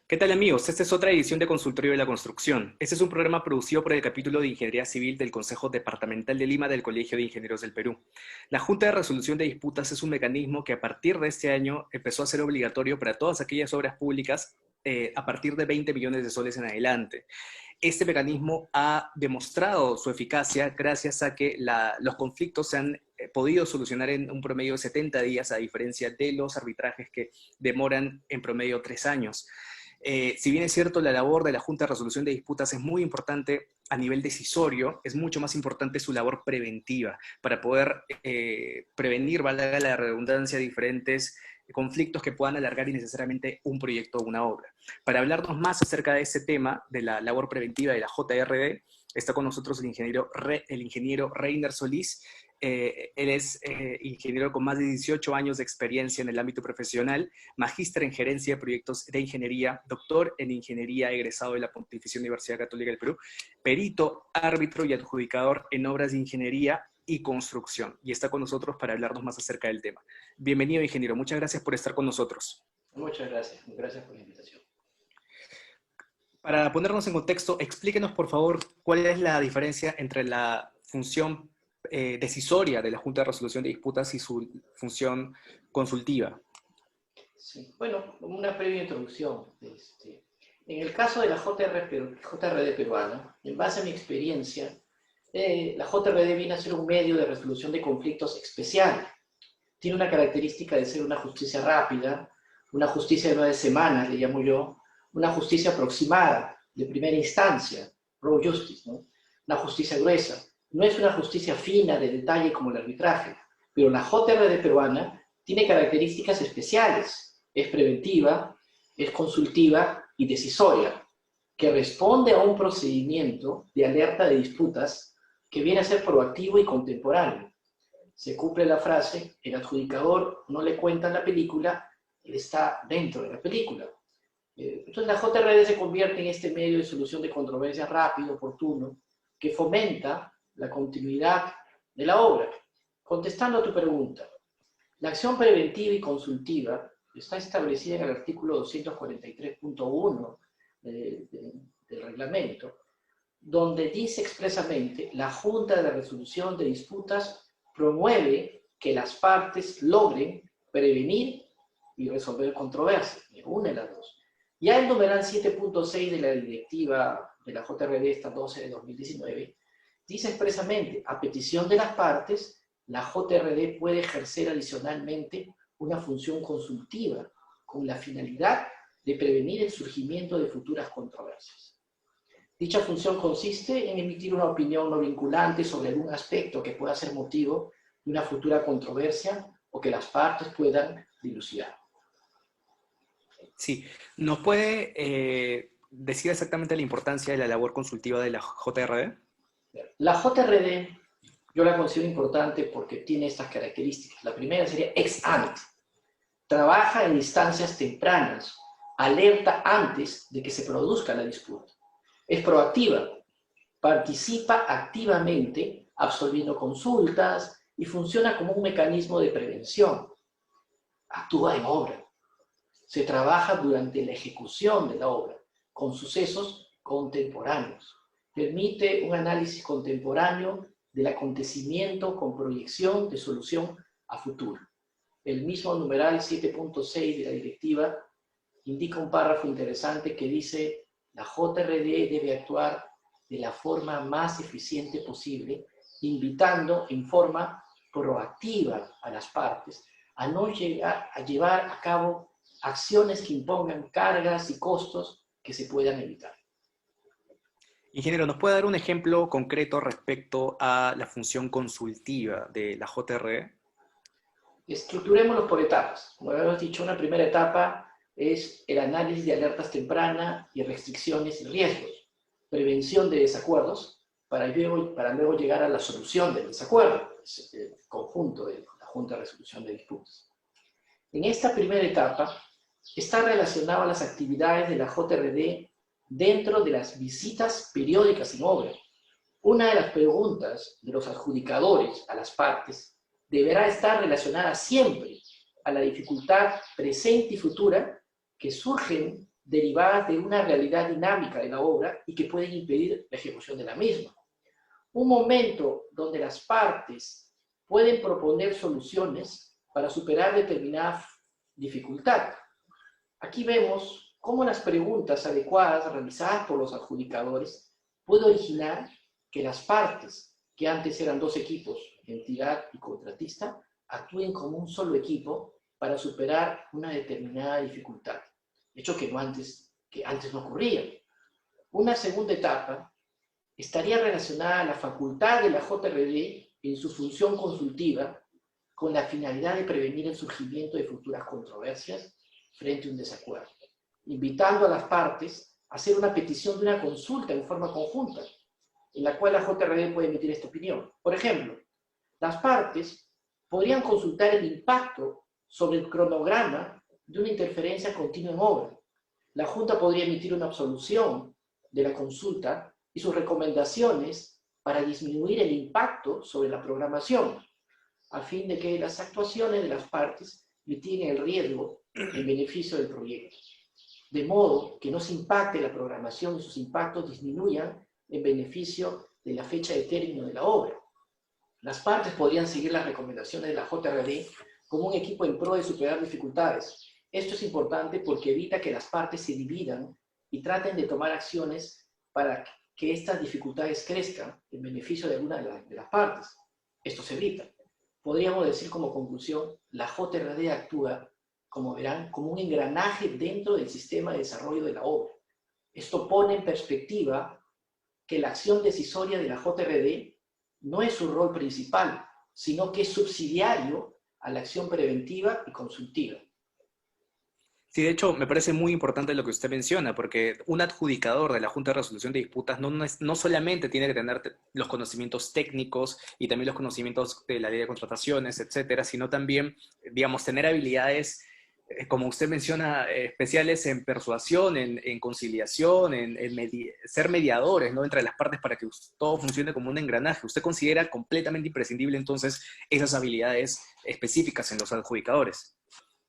¿Qué tal amigos? Esta es otra edición de Consultorio de la Construcción. Este es un programa producido por el capítulo de Ingeniería Civil del Consejo Departamental de Lima del Colegio de Ingenieros del Perú. La Junta de Resolución de Disputas es un mecanismo que a partir de este año empezó a ser obligatorio para todas aquellas obras públicas a partir de 20 millones de soles en adelante. Este mecanismo ha demostrado su eficacia gracias a que los conflictos se han podido solucionar en un promedio de 70 días, a diferencia de los arbitrajes que demoran en promedio 3 años. Si bien es cierto, la labor de la Junta de Resolución de Disputas es muy importante a nivel decisorio, es mucho más importante su labor preventiva para poder prevenir, valga la redundancia, diferentes conflictos que puedan alargar innecesariamente un proyecto o una obra. Para hablarnos más acerca de ese tema, de la labor preventiva de la JRD, está con nosotros el ingeniero Reiner Solís. Él es ingeniero con más de 18 años de experiencia en el ámbito profesional, magíster en gerencia de proyectos de ingeniería, doctor en ingeniería egresado de la Pontificia Universidad Católica del Perú, perito, árbitro y adjudicador en obras de ingeniería y construcción. Y está con nosotros para hablarnos más acerca del tema. Bienvenido, ingeniero. Muchas gracias por estar con nosotros. Muchas gracias. Gracias por la invitación. Para ponernos en contexto, explíquenos, por favor, cuál es la diferencia entre la función decisoria de la Junta de Resolución de Disputas y su función consultiva. Sí. Bueno, una previa introducción. En el caso de la JRD peruana, en base a mi experiencia, la JRD viene a ser un medio de resolución de conflictos especial. Tiene una característica de ser una justicia rápida, una justicia de 9 semanas, le llamo yo, una justicia aproximada, de primera instancia, raw justice, ¿no? Una justicia gruesa. No es una justicia fina, de detalle como el arbitraje, pero la JRD peruana tiene características especiales. Es preventiva, es consultiva y decisoria, que responde a un procedimiento de alerta de disputas que viene a ser proactivo y contemporáneo. Se cumple la frase, el adjudicador no le cuenta la película, él está dentro de la película. Entonces la JRD se convierte en este medio de solución de controversias rápido, oportuno, que fomenta la continuidad de la obra. Contestando a tu pregunta, la acción preventiva y consultiva está establecida en el artículo 243.1 del reglamento, donde dice expresamente, la Junta de Resolución de Disputas promueve que las partes logren prevenir y resolver controversias. Une las dos. Ya el numeral 7.6 de la directiva de la JRD, esta 12 de 2019, dice expresamente, a petición de las partes, la JRD puede ejercer adicionalmente una función consultiva con la finalidad de prevenir el surgimiento de futuras controversias. Dicha función consiste en emitir una opinión no vinculante sobre algún aspecto que pueda ser motivo de una futura controversia o que las partes puedan dilucidar. Sí, ¿nos puede decir exactamente la importancia de la labor consultiva de la JRD? La JRD yo la considero importante porque tiene estas características. La primera sería ex ante. Trabaja en instancias tempranas, alerta antes de que se produzca la disputa. Es proactiva, participa activamente absolviendo consultas y funciona como un mecanismo de prevención. Actúa en obra. Se trabaja durante la ejecución de la obra, con sucesos contemporáneos. Permite un análisis contemporáneo del acontecimiento con proyección de solución a futuro. El mismo numeral 7.6 de la directiva indica un párrafo interesante que dice la JRD debe actuar de la forma más eficiente posible, invitando en forma proactiva a las partes a no llegar a llevar a cabo acciones que impongan cargas y costos que se puedan evitar. Ingeniero, ¿nos puede dar un ejemplo concreto respecto a la función consultiva de la JRD? Estructurémoslo por etapas. Como habíamos dicho, una primera etapa es el análisis de alertas tempranas y restricciones y riesgos, prevención de desacuerdos, para luego llegar a la solución del desacuerdo, es el conjunto de la Junta de Resolución de Disputas. En esta primera etapa está relacionado a las actividades de la JRD dentro de las visitas periódicas en obra. Una de las preguntas de los adjudicadores a las partes deberá estar relacionada siempre a la dificultad presente y futura que surgen derivadas de una realidad dinámica de la obra y que pueden impedir la ejecución de la misma. Un momento donde las partes pueden proponer soluciones para superar determinada dificultad. Aquí vemos cómo las preguntas adecuadas realizadas por los adjudicadores pueden originar que las partes, que antes eran dos equipos, entidad y contratista, actúen como un solo equipo para superar una determinada dificultad, hecho que antes no ocurría. Una segunda etapa estaría relacionada a la facultad de la JRD en su función consultiva con la finalidad de prevenir el surgimiento de futuras controversias frente a un desacuerdo, invitando a las partes a hacer una petición de una consulta en forma conjunta, en la cual la JRD puede emitir esta opinión. Por ejemplo, las partes podrían consultar el impacto sobre el cronograma de una interferencia continua en obra. La Junta podría emitir una absolución de la consulta y sus recomendaciones para disminuir el impacto sobre la programación, a fin de que las actuaciones de las partes mitiguen el riesgo en beneficio del proyecto, de modo que no se impacte la programación y sus impactos disminuyan en beneficio de la fecha de término de la obra. Las partes podrían seguir las recomendaciones de la JRD como un equipo en pro de superar dificultades. Esto es importante porque evita que las partes se dividan y traten de tomar acciones para que estas dificultades crezcan en beneficio de alguna de las partes. Esto se evita. Podríamos decir como conclusión, la JRD actúa, como verán, como un engranaje dentro del sistema de desarrollo de la obra. Esto pone en perspectiva que la acción decisoria de la JRD no es su rol principal, sino que es subsidiario a la acción preventiva y consultiva. Sí, de hecho, me parece muy importante lo que usted menciona, porque un adjudicador de la Junta de Resolución de Disputas no solamente tiene que tener los conocimientos técnicos y también los conocimientos de la ley de contrataciones, etcétera, sino también, digamos, tener habilidades, como usted menciona, especiales en persuasión, en conciliación, ser mediadores, ¿no?, entre las partes para que todo funcione como un engranaje. ¿Usted considera completamente imprescindible entonces esas habilidades específicas en los adjudicadores?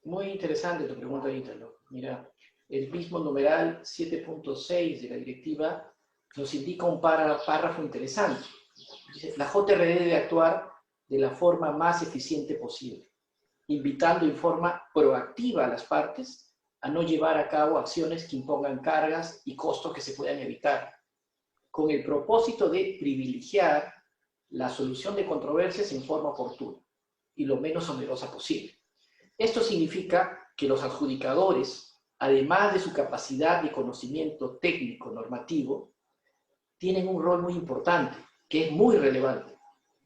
Muy interesante tu pregunta, Ítalo. Mira, el mismo numeral 7.6 de la directiva nos indica un párrafo interesante. Dice, la JRD debe actuar de la forma más eficiente posible, invitando en forma proactiva a las partes a no llevar a cabo acciones que impongan cargas y costos que se puedan evitar, con el propósito de privilegiar la solución de controversias en forma oportuna y lo menos onerosa posible. Esto significa que los adjudicadores, además de su capacidad de conocimiento técnico normativo, tienen un rol muy importante, que es muy relevante,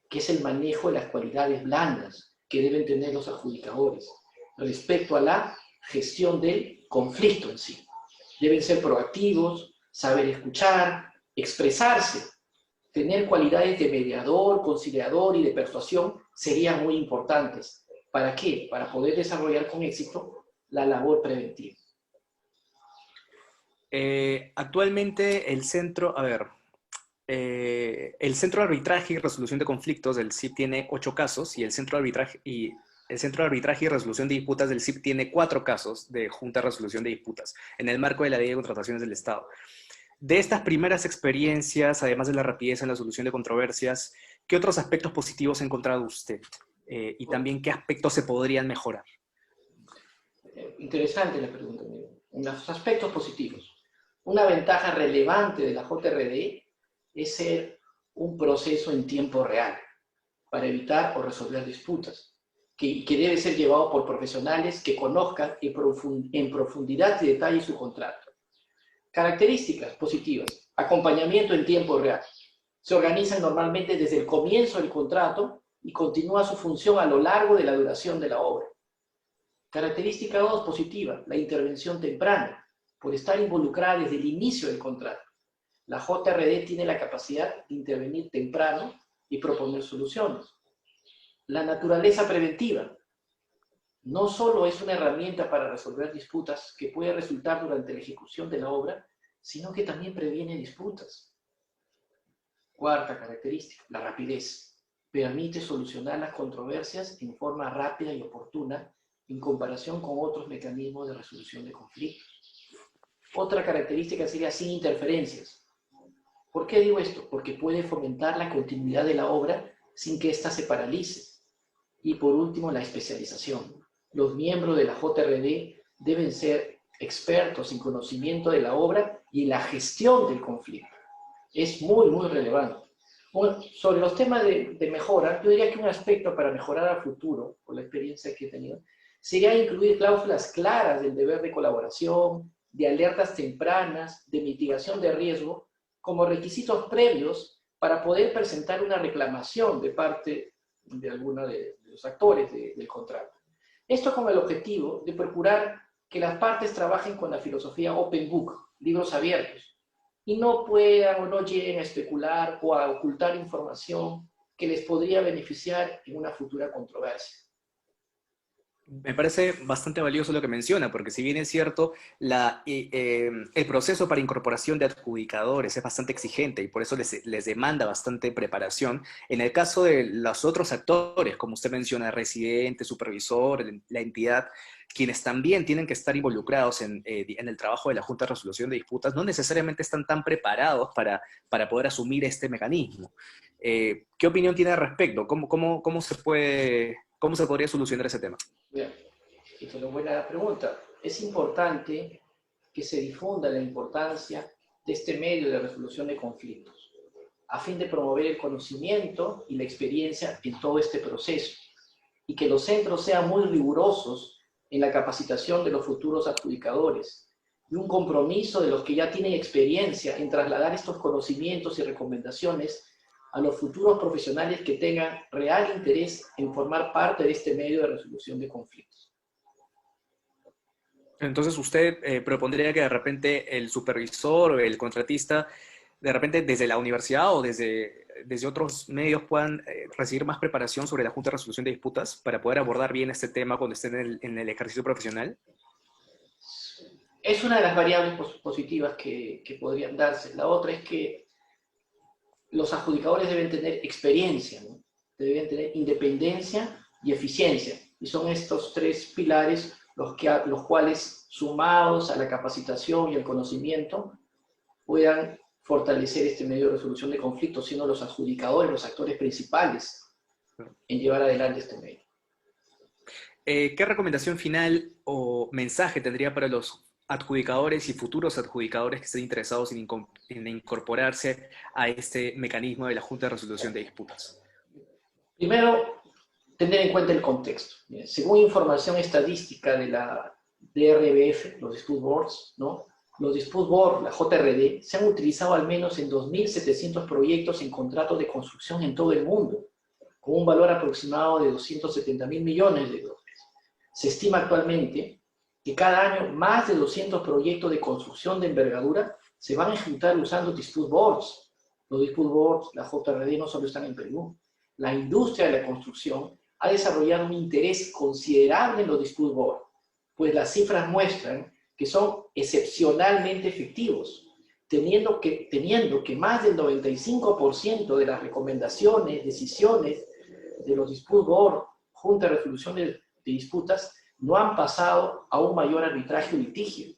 que es el manejo de las cualidades blandas que deben tener los adjudicadores respecto a la gestión del conflicto en sí. Deben ser proactivos, saber escuchar, expresarse, tener cualidades de mediador, conciliador y de persuasión serían muy importantes. ¿Para qué? Para poder desarrollar con éxito la labor preventiva. Actualmente el Centro de Arbitraje y Resolución de Conflictos del CIP tiene 8 casos y el Centro de Arbitraje y Resolución de Disputas del CIP tiene 4 casos de Junta de Resolución de Disputas en el marco de la Ley de Contrataciones del Estado. De estas primeras experiencias, además de la rapidez en la solución de controversias, ¿qué otros aspectos positivos ha encontrado usted? Y también, ¿qué aspectos se podrían mejorar? Interesante la pregunta, amigo. En los aspectos positivos, una ventaja relevante de la JRD es ser un proceso en tiempo real para evitar o resolver disputas, que debe ser llevado por profesionales que conozcan en profundidad y detalle su contrato. Características positivas: acompañamiento en tiempo real. Se organizan normalmente desde el comienzo del contrato y continúa su función a lo largo de la duración de la obra. Característica 2 positiva: la intervención temprana, por estar involucrada desde el inicio del contrato. La JRD tiene la capacidad de intervenir temprano y proponer soluciones. La naturaleza preventiva no solo es una herramienta para resolver disputas que puede resultar durante la ejecución de la obra, sino que también previene disputas. Cuarta característica: la rapidez. Permite solucionar las controversias en forma rápida y oportuna en comparación con otros mecanismos de resolución de conflictos. Otra característica sería sin interferencias. ¿Por qué digo esto? Porque puede fomentar la continuidad de la obra sin que ésta se paralice. Y por último, la especialización. Los miembros de la JRD deben ser expertos en conocimiento de la obra y en la gestión del conflicto. Es muy, muy relevante. Bueno, sobre los temas de mejora, yo diría que un aspecto para mejorar a futuro, por la experiencia que he tenido, sería incluir cláusulas claras del deber de colaboración, de alertas tempranas, de mitigación de riesgo, como requisitos previos para poder presentar una reclamación de parte de alguno de los actores del contrato. Esto con el objetivo de procurar que las partes trabajen con la filosofía Open Book, libros abiertos, y no puedan o no lleguen a especular o a ocultar información que les podría beneficiar en una futura controversia. Me parece bastante valioso lo que menciona, porque si bien es cierto, el proceso para incorporación de adjudicadores es bastante exigente y por eso les demanda bastante preparación. En el caso de los otros actores, como usted menciona, residente, supervisor, la entidad, quienes también tienen que estar involucrados en el trabajo de la Junta de Resolución de Disputas, no necesariamente están tan preparados para poder asumir este mecanismo. ¿Qué opinión tiene al respecto? ¿Cómo se podría solucionar ese tema? Bien, esta es una buena pregunta. Es importante que se difunda la importancia de este medio de resolución de conflictos, a fin de promover el conocimiento y la experiencia en todo este proceso, y que los centros sean muy rigurosos en la capacitación de los futuros adjudicadores, y un compromiso de los que ya tienen experiencia en trasladar estos conocimientos y recomendaciones a los futuros profesionales que tengan real interés en formar parte de este medio de resolución de conflictos. Entonces usted propondría que de repente el supervisor o el contratista, de repente desde la universidad o desde otros medios puedan recibir más preparación sobre la Junta de Resolución de Disputas para poder abordar bien este tema cuando estén en el ejercicio profesional. Es una de las variables positivas que podrían darse. La otra es que los adjudicadores deben tener experiencia, ¿no? Deben tener independencia y eficiencia. Y son estos tres pilares los cuales, sumados a la capacitación y el conocimiento, puedan fortalecer este medio de resolución de conflictos, siendo los adjudicadores los actores principales en llevar adelante este medio. ¿Qué recomendación final o mensaje tendría para los adjudicadores y futuros adjudicadores que estén interesados en incorporarse a este mecanismo de la Junta de Resolución de Disputas? Primero, tener en cuenta el contexto. Según información estadística de la DRBF, los Dispute Boards, ¿no? Los Dispute Boards, la JRD, se han utilizado al menos en 2.700 proyectos en contratos de construcción en todo el mundo, con un valor aproximado de 270.000 millones de dólares. Se estima actualmente que cada año más de 200 proyectos de construcción de envergadura se van a ejecutar usando Dispute Boards. Los Dispute Boards, la JRD, no solo están en Perú. La industria de la construcción ha desarrollado un interés considerable en los Dispute Boards, pues las cifras muestran que son excepcionalmente efectivos, teniendo que más del 95% de las recomendaciones, decisiones de los Dispute Board, Junta de Resolución de Disputas, no han pasado a un mayor arbitraje o litigio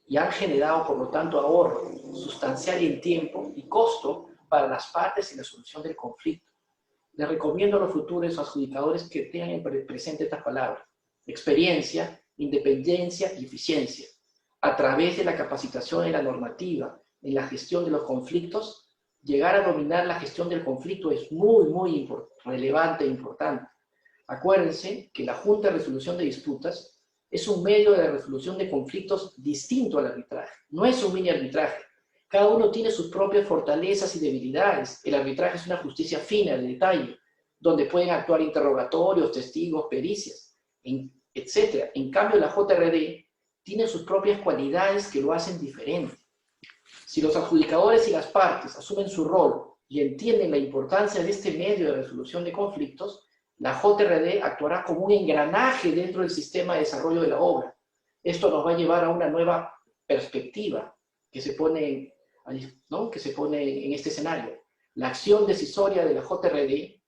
y han generado, por lo tanto, ahorro sustancial en tiempo y costo para las partes en la solución del conflicto. Les recomiendo a los futuros adjudicadores que tengan presente estas palabras: experiencia, independencia y eficiencia. A través de la capacitación en la normativa, en la gestión de los conflictos, llegar a dominar la gestión del conflicto es muy, muy relevante e importante. Acuérdense que la Junta de Resolución de Disputas es un medio de resolución de conflictos distinto al arbitraje. No es un mini arbitraje. Cada uno tiene sus propias fortalezas y debilidades. El arbitraje es una justicia fina, de detalle, donde pueden actuar interrogatorios, testigos, pericias, etc. En cambio, la JRD tiene sus propias cualidades que lo hacen diferente. Si los adjudicadores y las partes asumen su rol y entienden la importancia de este medio de resolución de conflictos, la JRD actuará como un engranaje dentro del sistema de desarrollo de la obra. Esto nos va a llevar a una nueva perspectiva que se pone en este escenario. La acción decisoria de la JRD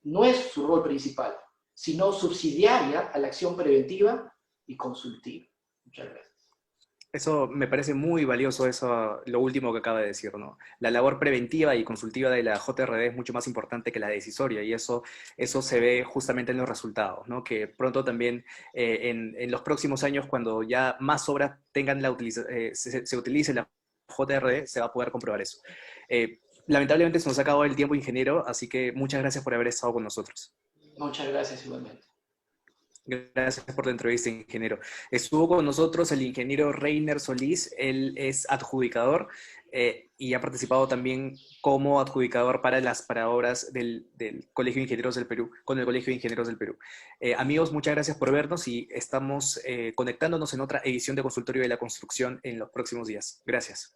no es su rol principal, sino subsidiaria a la acción preventiva y consultiva. Muchas gracias. Eso me parece muy valioso, eso, lo último que acaba de decir, ¿no? La labor preventiva y consultiva de la JRD es mucho más importante que la decisoria y eso se ve justamente en los resultados, ¿no? Que pronto también en los próximos años, cuando ya más obras tengan se utilice la JRD, se va a poder comprobar eso. Lamentablemente se nos ha acabado el tiempo, ingeniero, así que muchas gracias por haber estado con nosotros. Muchas gracias igualmente. Gracias por la entrevista, ingeniero. Estuvo con nosotros el ingeniero Reiner Solís, él es adjudicador y ha participado también como adjudicador para obras del Colegio de Ingenieros del Perú, con el Colegio de Ingenieros del Perú. Amigos, muchas gracias por vernos y estamos conectándonos en otra edición de Consultorio de la Construcción en los próximos días. Gracias.